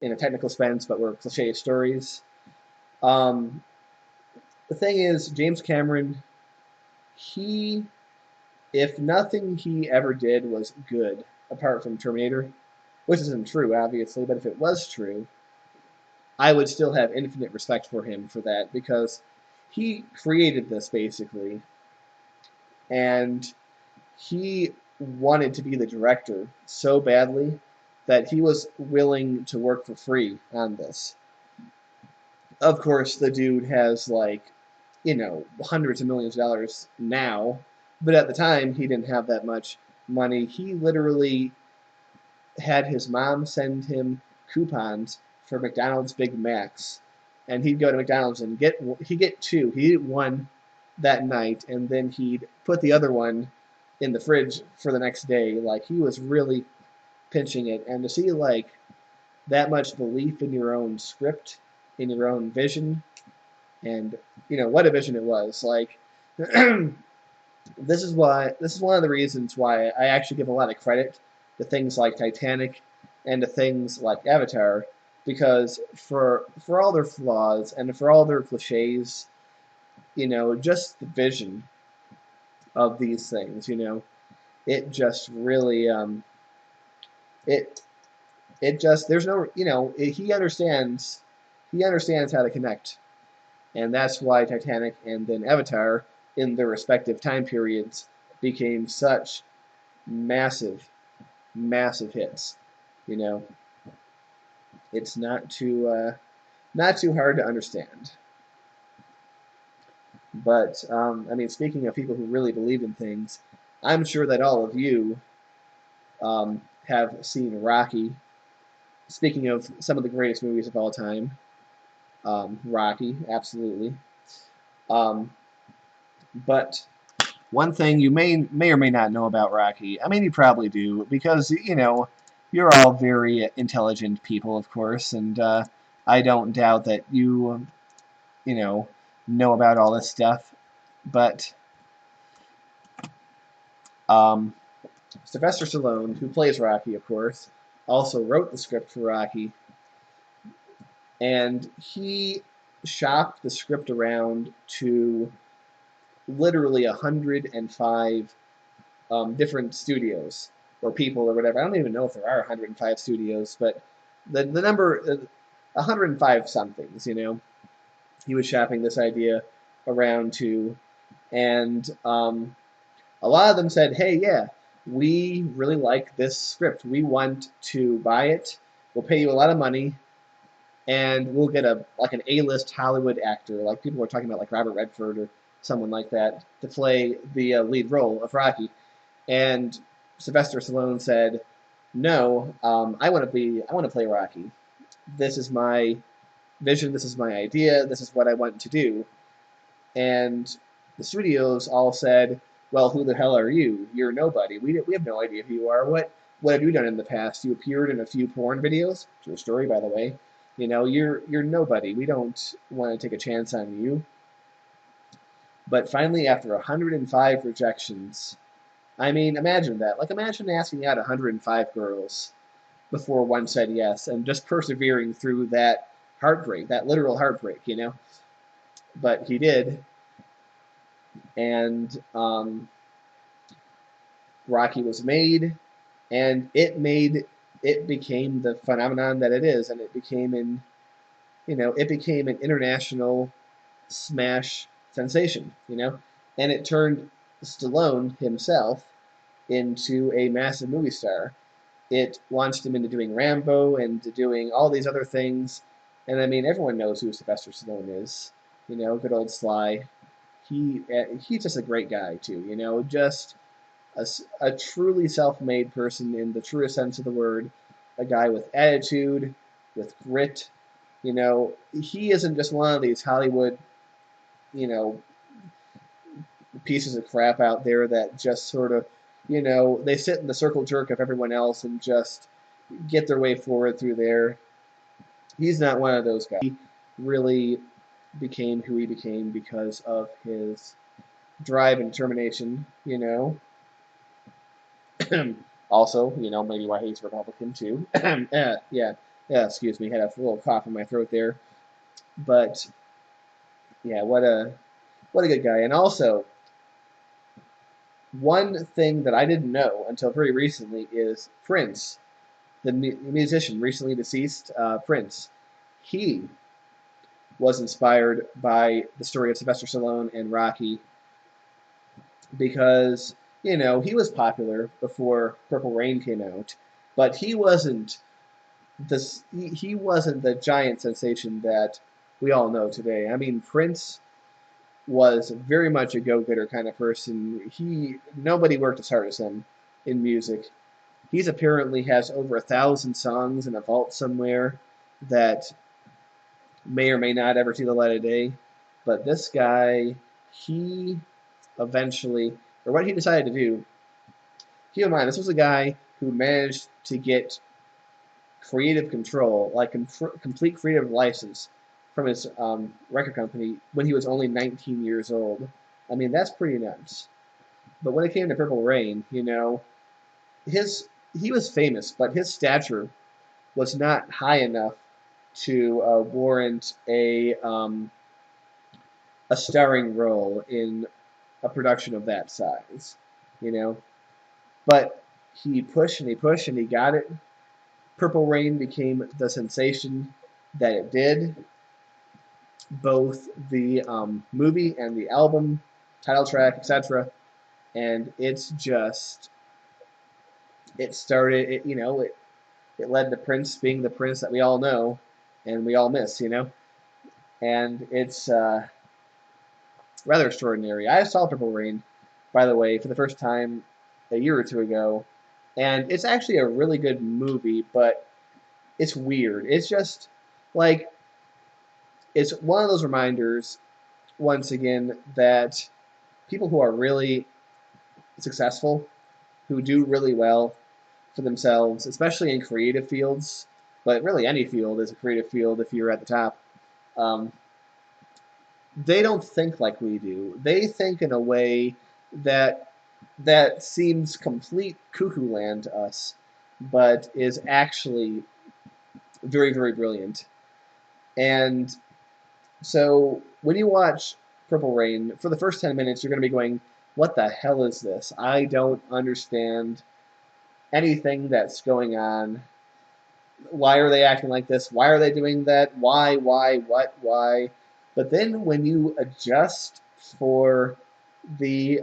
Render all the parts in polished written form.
in a technical sense, but were cliche stories. Um, the thing is, James Cameron, he, if nothing he ever did was good, apart from Terminator, which isn't true, obviously, but if it was true, I would still have infinite respect for him for that because he created this basically, and he wanted to be the director so badly that he was willing to work for free on this. Of course, the dude has like, hundreds of millions of dollars now, but at the time he didn't have that much money. He literally had his mom send him coupons for McDonald's Big Macs, and he'd go to McDonald's and he'd get two. He'd eat one that night, and then he'd put the other one in the fridge for the next day. Like he was really pinching it, and to see like that much belief in your own script, in your own vision, and what a vision it was. Like this is one of the reasons why I actually give a lot of credit to things like Titanic and to things like Avatar, because for all their flaws and for all their cliches, just the vision of these things, it just really it it just there's no he understands how to connect, and that's why Titanic and then Avatar in their respective time periods became such massive, massive hits. You know, it's not too hard to understand. But I mean, speaking of people who really believe in things, I'm sure that all of you have seen Rocky. Speaking of some of the greatest movies of all time, Rocky, absolutely. Um, but one thing you may or may not know about Rocky, I mean, you probably do, because, you're all very intelligent people, of course, and I don't doubt that you know about all this stuff. But um, Sylvester Stallone, who plays Rocky, of course, also wrote the script for Rocky, and he shopped the script around to literally 105 different studios or people or whatever. I don't even know if there are 105 studios, but the number 105 somethings. He was shopping this idea around to, and a lot of them said, "Hey, yeah, we really like this script. We want to buy it. We'll pay you a lot of money, and we'll get an A-list Hollywood actor, like people were talking about, like Robert Redford or someone like that, to play the lead role of Rocky." And Sylvester Stallone said, "No, I want to play Rocky. This is my vision. This is my idea. This is what I want to do." And the studios all said, "Well, who the hell are you? You're nobody. We have no idea who you are. What have you done in the past? You appeared in a few porn videos. True story, by the way. You're nobody. We don't want to take a chance on you." But finally, after 105 rejections, I mean, imagine that. Like, imagine asking out 105 girls before one said yes, and just persevering through that heartbreak, that literal heartbreak. But he did, and Rocky was made, and it became the phenomenon that it is, and it became an international smash sensation. And it turned Stallone himself into a massive movie star. It launched him into doing Rambo and to doing all these other things. And I mean, everyone knows who Sylvester Stallone is. Good old Sly. He's just a great guy too. Just a truly self-made person in the truest sense of the word. A guy with attitude, with grit. He isn't just one of these Hollywood, you know, pieces of crap out there that just sort of, they sit in the circle jerk of everyone else and just get their way forward through there. He's not one of those guys. He really became who he became because of his drive and determination. Also, maybe why he's Republican too. Yeah. Yeah, excuse me, had a little cough in my throat there. But yeah, what a good guy. And also, one thing that I didn't know until very recently is Prince, the musician recently deceased, Prince. He was inspired by the story of Sylvester Stallone and Rocky because he was popular before Purple Rain came out, but he wasn't the giant sensation that we all know today. I mean, Prince was very much a go-getter kind of person. Nobody worked as hard as him in music. He's apparently has over 1,000 songs in a vault somewhere that may or may not ever see the light of day. But this guy, he eventually, or what he decided to do, keep in mind, this was a guy who managed to get creative control, like complete creative license from his record company when he was only 19 years old. I mean, that's pretty nuts. But when it came to Purple Rain, his he was famous, but his stature was not high enough to warrant a starring role in a production of that size, you know. But he pushed and he pushed and he got it. Purple Rain became the sensation that it did. Both the movie and the album, title track, etc. And it started, it led to Prince being the Prince that we all know and we all miss. And it's rather extraordinary. I saw Purple Rain, by the way, for the first time a year or two ago, and it's actually a really good movie, but it's weird. It's just like it's one of those reminders, once again, that people who are really successful, who do really well for themselves, especially in creative fields, but really any field is a creative field if you're at the top. Um, they don't think like we do. They think in a way that seems complete cuckoo land to us, but is actually very, very brilliant. And so when you watch Purple Rain, for the first 10 minutes, you're going to be going, what the hell is this? I don't understand anything that's going on. Why are they acting like this? Why are they doing that? Why, what, why? But then when you adjust for the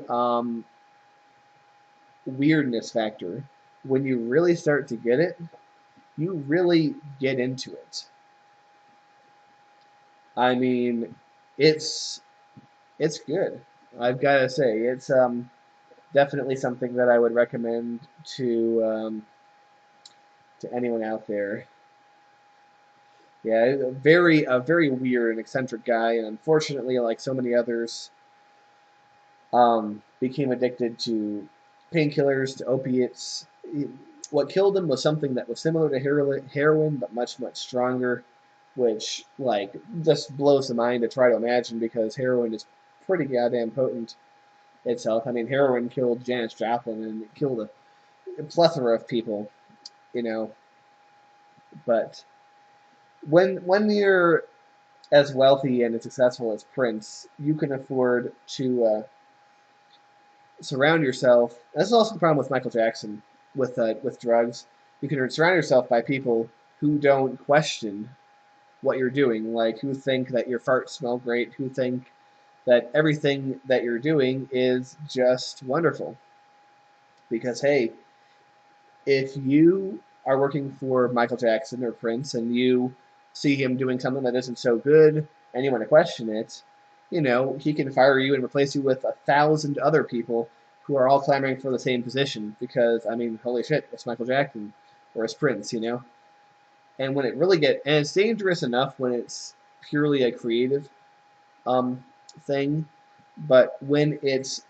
weirdness factor, when you really start to get it, you really get into it. I mean, it's it's good. I've got to say, it's definitely something that I would recommend to anyone out there. Yeah, a very weird and eccentric guy, and unfortunately, like so many others, became addicted to painkillers, to opiates. What killed him was something that was similar to heroin, but much, much stronger, which, like, just blows the mind to try to imagine because heroin is pretty goddamn potent itself. I mean, heroin killed Janis Joplin and it killed a plethora of people, you know. But when you're as wealthy and as successful as Prince, you can afford to surround yourself. That's also the problem with Michael Jackson with drugs. You can surround yourself by people who don't question what you're doing, like who think that your farts smell great, who think that everything that you're doing is just wonderful. Because hey, if you are working for Michael Jackson or Prince and you see him doing something that isn't so good and you want to question it, he can fire you and replace you with 1,000 other people who are all clamoring for the same position because, I mean, holy shit, it's Michael Jackson or it's Prince. And when it really and it's dangerous enough when it's purely a creative thing, but when it's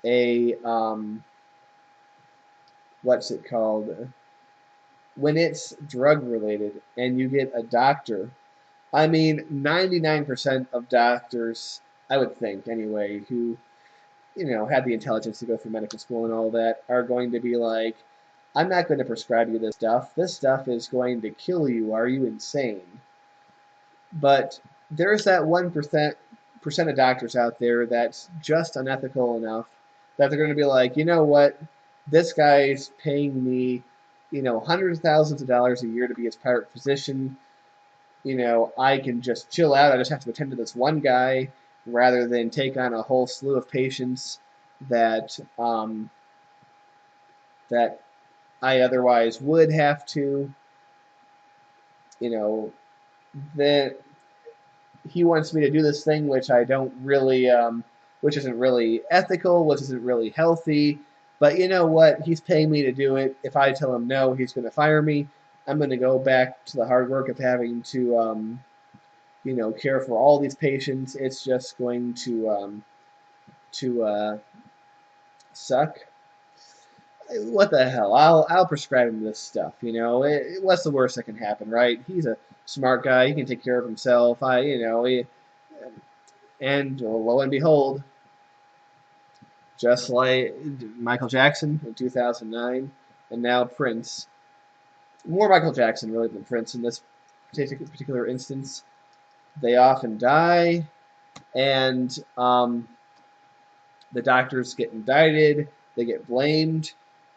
what's it called? When it's drug related and you get a doctor, I mean, 99% of doctors, I would think anyway, who, had the intelligence to go through medical school and all that, are going to be like, I'm not going to prescribe you this stuff. This stuff is going to kill you. Are you insane? But there's that 1% of doctors out there that's just unethical enough that they're going to be like, you know what? This guy's paying me, hundreds of thousands of dollars a year to be his private physician. I can just chill out. I just have to attend to this one guy rather than take on a whole slew of patients that I otherwise would have to. You know, then he wants me to do this thing which I don't really, which isn't really ethical, which isn't really healthy. But you know what? He's paying me to do it. If I tell him no, he's going to fire me. I'm going to go back to the hard work of having to, care for all these patients. It's just going to suck. What the hell? I'll prescribe him this stuff. What's the worst that can happen, right? He's a smart guy. He can take care of himself. And lo and behold, just like Michael Jackson in 2009, and now Prince. More Michael Jackson really than Prince in this particular instance. They often die, and the doctors get indicted, they get blamed,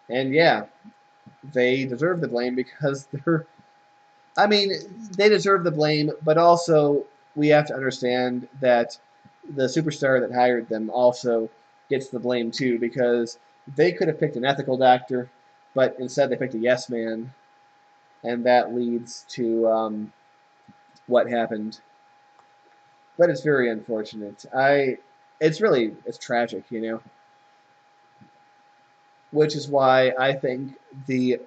and yeah, they deserve the blame because I mean, they deserve the blame, but also we have to understand that the superstar that hired them also gets the blame too because they could have picked an ethical doctor, but instead they picked a yes man, and that leads to what happened. But it's very unfortunate. It's tragic, which is why I think the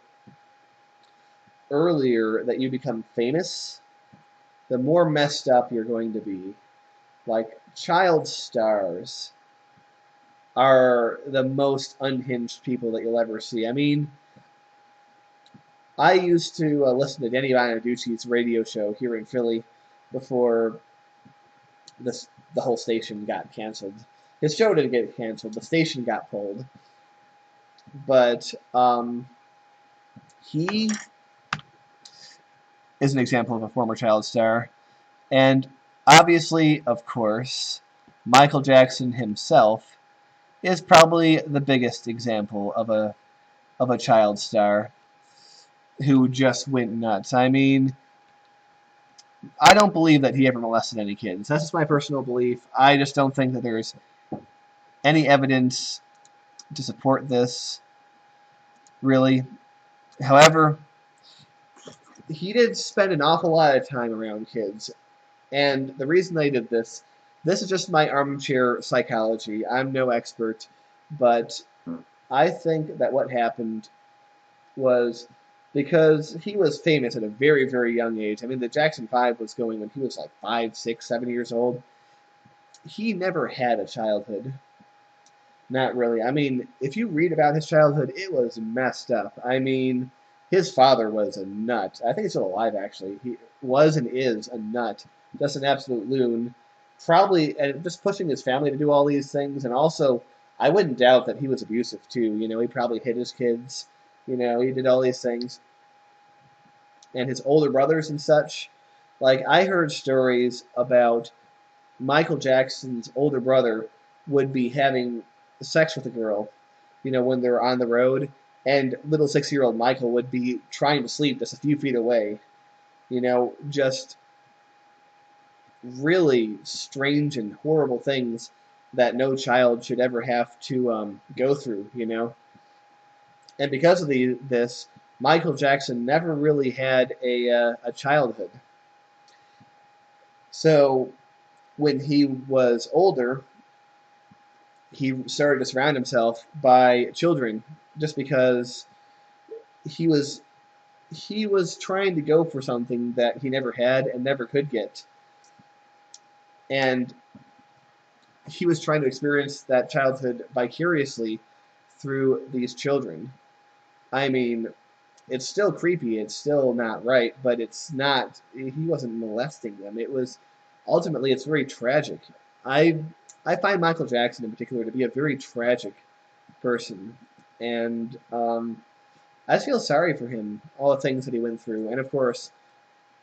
earlier that you become famous, the more messed up you're going to be. Like child stars are the most unhinged people that you'll ever see. I mean, I used to listen to Danny Bonaducci's radio show here in Philly before the whole station got canceled. His show didn't get canceled; the station got pulled. But he is an example of a former child star, and obviously, of course, Michael Jackson himself is probably the biggest example of a child star who just went nuts. I mean, I don't believe that he ever molested any kids. That's just my personal belief. I just don't think that there's any evidence to support this, really. However, he did spend an awful lot of time around kids. And the reason I did this is just my armchair psychology. I'm no expert, but I think that what happened was because he was famous at a very, very young age. I mean, the Jackson 5 was going when he was like 5, 6, 7 years old. He never had a childhood. Not really. I mean, if you read about his childhood, it was messed up. I mean, his father was a nut. I think he's still alive, actually. He was and is a nut. Just an absolute loon. Probably and just pushing his family to do all these things. And also, I wouldn't doubt that he was abusive, too. He probably hit his kids. He did all these things. And his older brothers and such. Like, I heard stories about Michael Jackson's older brother would be having sex with a girl, when they're on the road, and little 6-year-old Michael would be trying to sleep just a few feet away. Just really strange and horrible things that no child should ever have to go through. And because of this, Michael Jackson never really had a childhood. So when he was older, he started to surround himself by children just because he was he was trying to go for something that he never had and never could get. And he was trying to experience that childhood vicariously through these children. I mean, it's still creepy, it's still not right, but it's not he wasn't molesting them. It was ultimately it's very tragic. I I find Michael Jackson in particular to be a very tragic person. And I just feel sorry for him, all the things that he went through. And of course,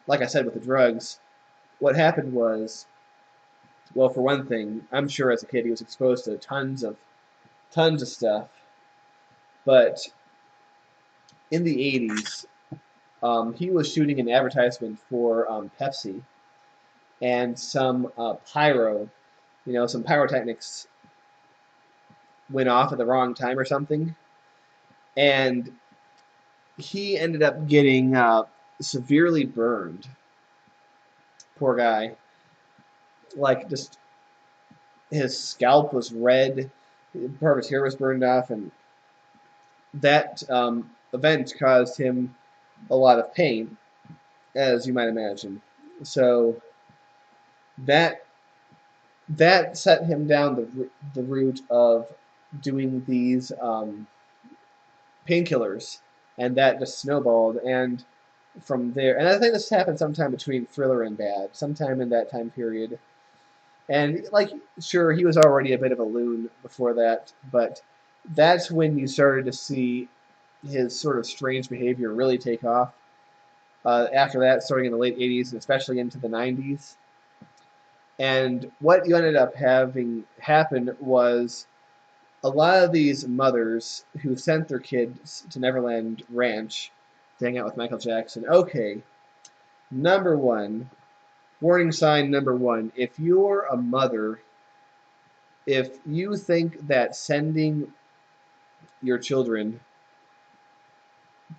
like I said with the drugs, what happened was, well, for one thing, I'm sure as a kid he was exposed to tons of stuff. But in the 80s, he was shooting an advertisement for Pepsi, and some pyrotechnics went off at the wrong time or something, and he ended up getting severely burned. Poor guy. Like, just his scalp was red, part of his hair was burned off, and that event caused him a lot of pain, as you might imagine. So that that set him down the route of doing these painkillers, and that just snowballed. And from there, and I think this happened sometime between Thriller and Bad, sometime in that time period. And like, sure, he was already a bit of a loon before that, but that's when you started to see his sort of strange behavior really take off. After that, starting in the late 80s and especially into the 90s. And what you ended up having happen was a lot of these mothers who sent their kids to Neverland Ranch to hang out with Michael Jackson. Okay, number one, warning sign number one, if you're a mother, if you think that sending your children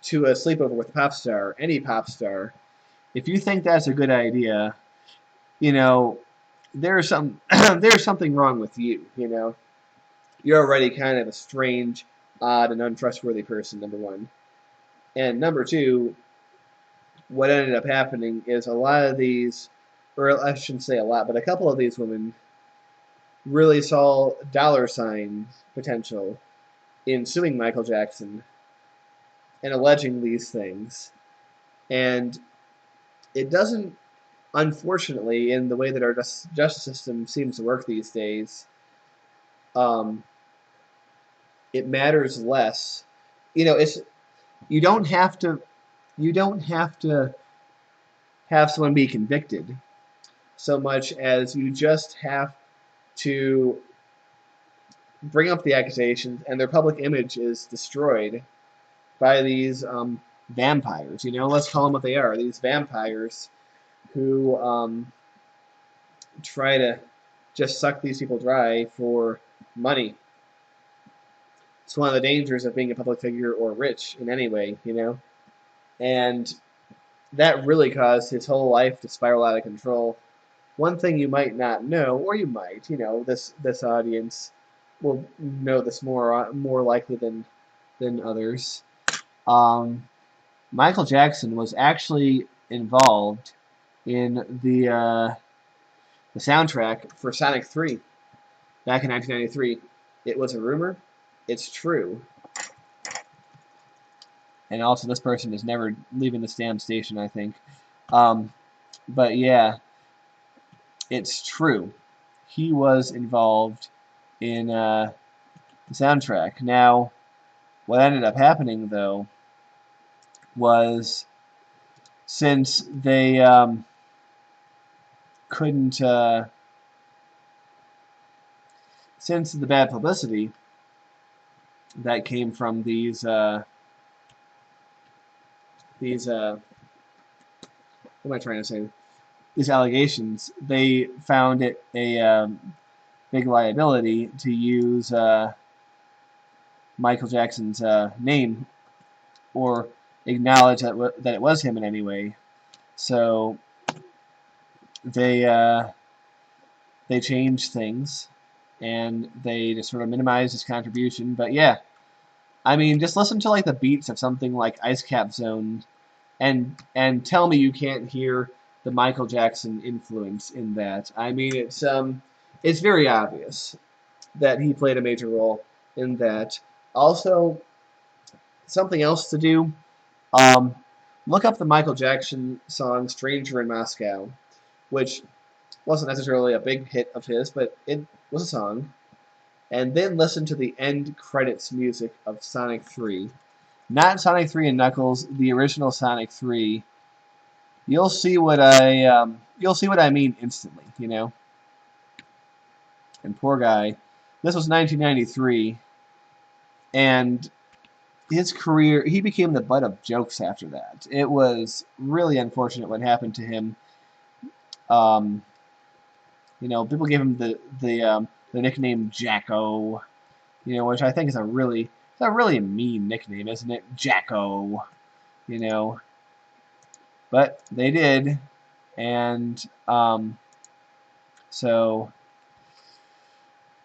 to a sleepover with a pop star, any pop star, if you think that's a good idea, you know, there's some there's something wrong with you, you know. You're already kind of a strange, odd, and untrustworthy person, number one. And number two, what ended up happening is a lot of these, or I shouldn't say a lot, but a couple of these women really saw dollar sign potential in suing Michael Jackson and alleging these things. And it doesn't, unfortunately, in the way that our justice system seems to work these days, um, it matters less. You know, it's you don't have to you don't have to have someone be convicted so much as you just have to bring up the accusations and their public image is destroyed by these vampires. You know, let's call them what they are. These vampires who try to just suck these people dry for money. It's one of the dangers of being a public figure or rich in any way, you know? And that really caused his whole life to spiral out of control. One thing you might not know, or you might, you know, this audience will know this more likely than others. Michael Jackson was actually involved in the soundtrack for Sonic 3 back in 1993. It was a rumor. It's true. And also, this person is never leaving this damn station, I think. But yeah, it's true. He was involved in the soundtrack. Now, what ended up happening, though, was since they couldn't, since the bad publicity that came from what am I trying to say? These allegations, they found it a big liability to use Michael Jackson's name or acknowledge that it was him in any way. So they changed things and they just sort of minimized his contribution. But yeah, I mean, just listen to like the beats of something like Ice Cap Zone, and tell me you can't hear the Michael Jackson influence in that. I mean, it's very obvious that he played a major role in that. Also, something else to do. Um, Look up the Michael Jackson song "Stranger in Moscow," which wasn't necessarily a big hit of his, but it was a song. And then listen to the end credits music of Sonic 3. not Sonic 3 and Knuckles, the original Sonic 3, you'll see what I mean instantly, you know. And poor guy, this was 1993, and his career, he became the butt of jokes after that. It was really unfortunate what happened to him. Um, you know, people gave him the nickname Jacko, you know, which I think is a really mean nickname, isn't it? Jacko, you know. But they did, and so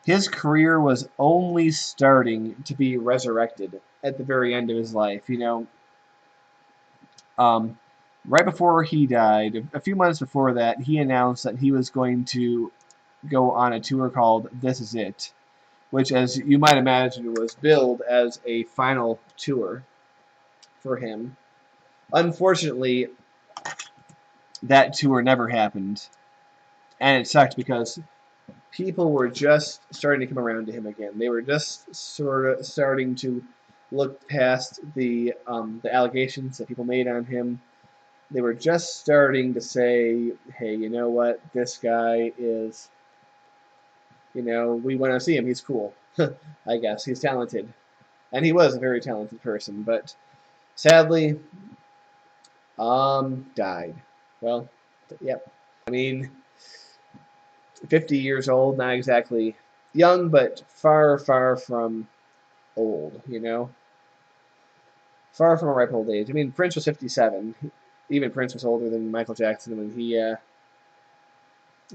his career was only starting to be resurrected at the very end of his life. You know, um, right before he died, a few months before that, he announced that he was going to go on a tour called This Is It, which, as you might imagine, was billed as a final tour for him. Unfortunately, that tour never happened, and it sucked because people were just starting to come around to him again. They were just sort of starting to look past the allegations that people made on him. They were just starting to say, "Hey, you know what? This guy is, you know, we want to see him. He's cool. I guess he's talented." And he was a very talented person, but sadly, died. Well, yep. I mean, 50 years old, not exactly young, but far, far from old, you know? Far from a ripe old age. I mean, Prince was 57. Even Prince was older than Michael Jackson when he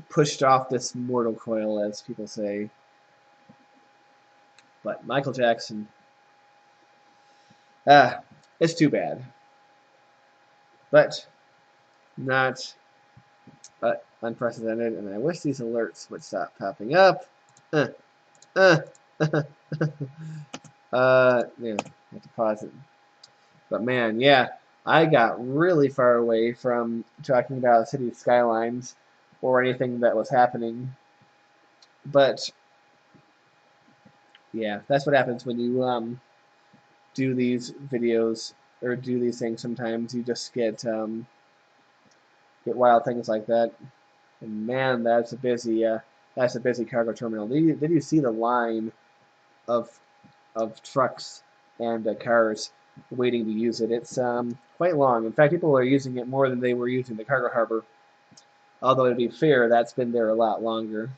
pushed off this mortal coil, as people say. But Michael Jackson, it's too bad. But not unprecedented, and I wish these alerts would stop popping up. Uh, uh, yeah, I have to pause it. But man, yeah, I got really far away from talking about city skylines or anything that was happening. But yeah, that's what happens when you do these videos or do these things. Sometimes you just get wild things like that. And man, that's a busy cargo terminal. Did you see the line of trucks and cars waiting to use it? It's quite long. In fact, people are using it more than they were using the cargo harbor. Although to be fair, that's been there a lot longer.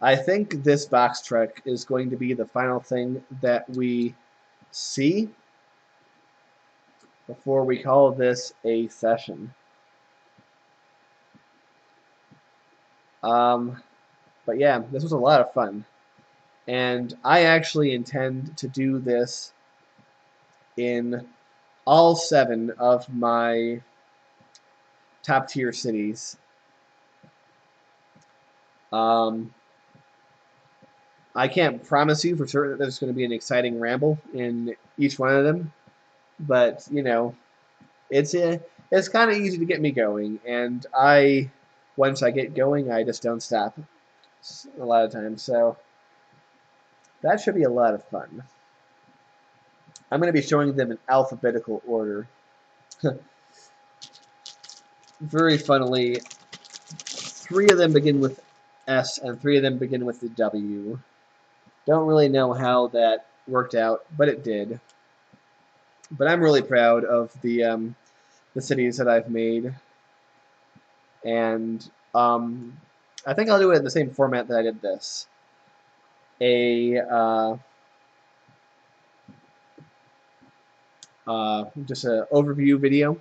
I think this box truck is going to be the final thing that we see before we call this a session. Um, but yeah, this was a lot of fun. And I actually intend to do this in all 7 of my top tier cities. Um, I can't promise you for sure that there's going to be an exciting ramble in each one of them, but you know, it's kind of easy to get me going, and once I get going, I just don't stop a lot of times. So that should be a lot of fun. I'm going to be showing them in alphabetical order. Very funnily, 3 of them begin with S and 3 of them begin with the W. Don't really know how that worked out, but it did. But I'm really proud of the cities that I've made, and I think I'll do it in the same format that I did this. Just an overview video,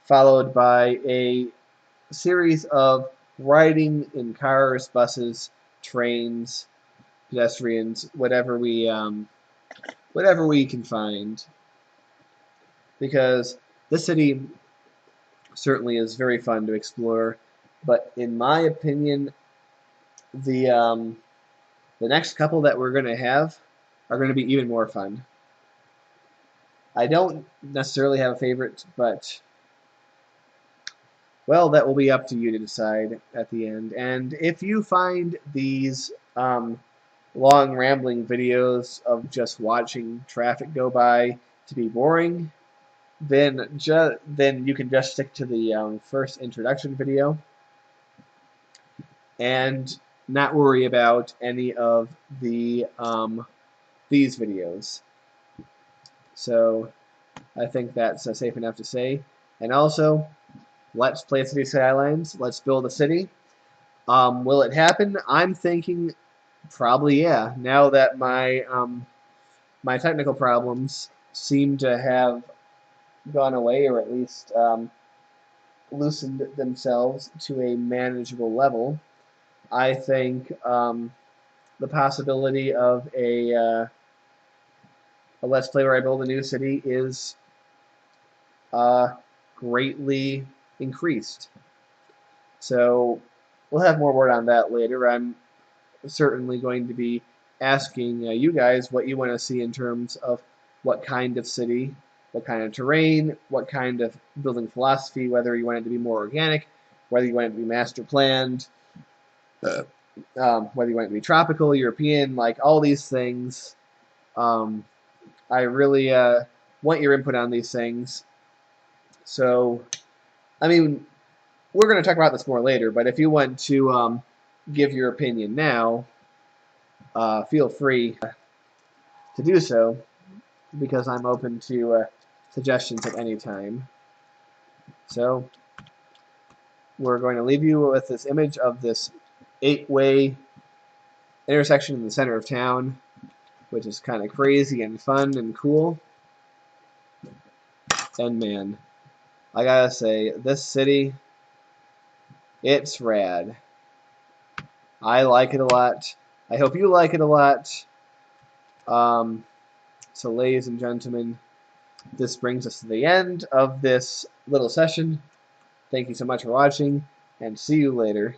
followed by a series of riding in cars, buses, trains, pedestrians, whatever we can find, because this city certainly is very fun to explore. But in my opinion, the next couple that we're going to have are going to be even more fun. I don't necessarily have a favorite, but well, that will be up to you to decide at the end. And if you find these long rambling videos of just watching traffic go by to be boring, then you can just stick to the first introduction video and not worry about any of these videos. So I think that's safe enough to say. And also, let's play City Skylines. Let's build a city. Will it happen? I'm thinking probably yeah. Now that my technical problems seem to have gone away, or at least loosened themselves to a manageable level, I think the possibility of a Let's Play where I build a new city is greatly increased. So we'll have more word on that later. I'm certainly going to be asking you guys what you want to see in terms of what kind of city, what kind of terrain, what kind of building philosophy, whether you want it to be more organic, whether you want it to be master planned, whether you want it to be tropical, European, like all these things. I really want your input on these things. So, I mean, we're going to talk about this more later, but if you want to give your opinion now, feel free to do so, because I'm open to suggestions at any time. So, we're going to leave you with this image of this 8-way intersection in the center of town, which is kind of crazy and fun and cool. And man, I gotta say, this city, it's rad. I like it a lot. I hope you like it a lot. So ladies and gentlemen, this brings us to the end of this little session. Thank you so much for watching, and see you later.